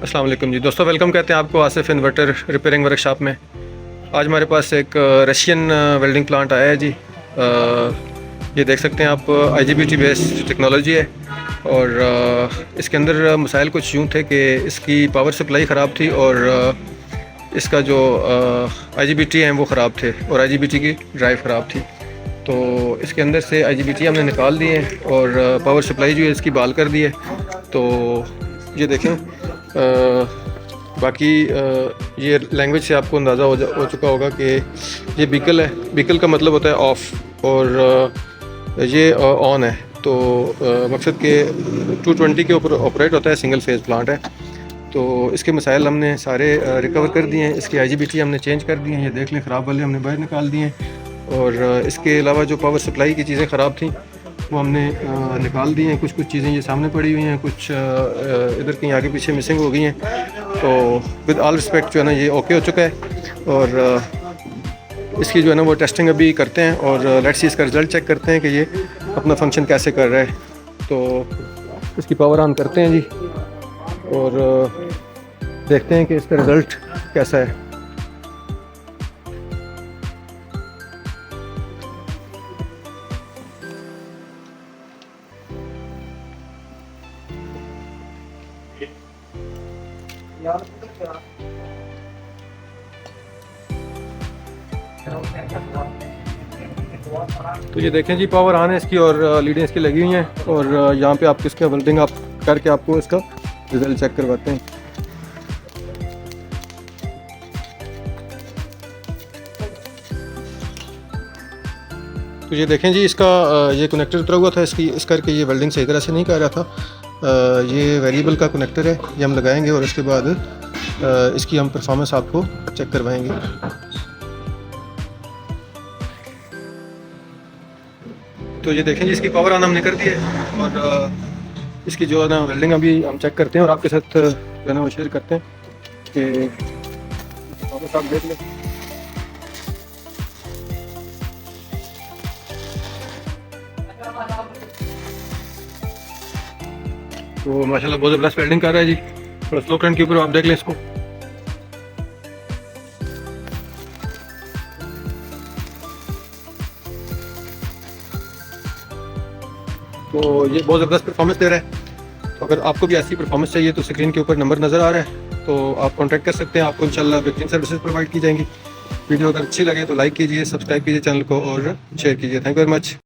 अस्सलाम वालेकुम जी दोस्तों, वेलकम कहते हैं आपको आसिफ इन्वर्टर रिपेयरिंग वर्कशॉप में। आज हमारे पास एक रशियन वेल्डिंग प्लांट आया है जी। ये देख सकते हैं आप, IGBT बेस्ड टेक्नोलॉजी है। और इसके अंदर मसाइल कुछ यूँ थे कि इसकी पावर सप्लाई ख़राब थी और इसका जो IGBT हैं वो ख़राब थे और IGBT की ड्राइव ख़राब थी। तो इसके अंदर से IGBT हमने निकाल दिए और पावर सप्लाई जो है इसकी बहाल कर दी है। तो ये देखें, बाकी ये लैंग्वेज से आपको अंदाज़ा हो चुका होगा कि ये बीकल है। बीकल का मतलब होता है ऑफ़ और ये ऑन है। तो मकसद के 220 के ऊपर ऑपरेट होता है, सिंगल फेज़ प्लांट है। तो इसके मसाइल हमने सारे रिकवर कर दिए हैं। इसकी IGBT हमने चेंज कर दी हैं, ये देख लें, ख़राब वाले हमने बाहर निकाल दिए हैं। और इसके अलावा जो पावर सप्लाई की चीज़ें ख़राब थी वो हमने निकाल दी हैं। कुछ चीज़ें ये सामने पड़ी हुई हैं, कुछ इधर कहीं आगे पीछे मिसिंग हो गई हैं। तो विद ऑल रिस्पेक्ट जो है ना, ये ओके हो चुका है। और इसकी जो है ना वो टेस्टिंग अभी करते हैं और लेट्स सी इसका रिज़ल्ट चेक करते हैं कि ये अपना फंक्शन कैसे कर रहा है। तो इसकी पावर ऑन करते हैं जी और देखते हैं कि इसका रिज़ल्ट कैसा है। तो ये देखें जी, पावर ऑन है इसकी और लीडें इसकी लगी हुई हैं। और यहाँ पे आप इसका वेल्डिंग आप करके आपको इसका रिज़ल्ट चेक करवाते हैं। तो ये देखें जी, इसका ये कनेक्टर उतरा हुआ था, इस करके ये वेल्डिंग सही तरह से नहीं कर रहा था। ये वेरिएबल का कनेक्टर है, ये हम लगाएंगे और इसके बाद इसकी हम परफॉर्मेंस आपको चेक करवाएंगे। तो ये देखें जी, इसकी पावर ऑन हमने कर दी है और इसकी जो है ना वेल्डिंग अभी हम चेक करते हैं और आपके साथ जो है ना वो शेयर करते हैं कि परफॉर्मेंस आप देख लें। तो माशाल्लाह बहुत ज़बरदस्त वेल्डिंग कर रहा है जी। थोड़ा स्लो करंट के ऊपर आप देख लें इसको। तो ये बहुत ज़बरदस्त परफॉर्मेंस दे रहा है। तो अगर आपको भी ऐसी परफॉर्मेंस चाहिए तो स्क्रीन के ऊपर नंबर नज़र आ रहा है, तो आप कॉन्टैक्ट कर सकते हैं। आपको इंशाल्लाह बेहतरीन सर्विसेज प्रोवाइड की जाएंगी। वीडियो अगर अच्छी लगे तो लाइक कीजिए, सब्सक्राइब कीजिए चैनल को और शेयर कीजिए। Thank you very much.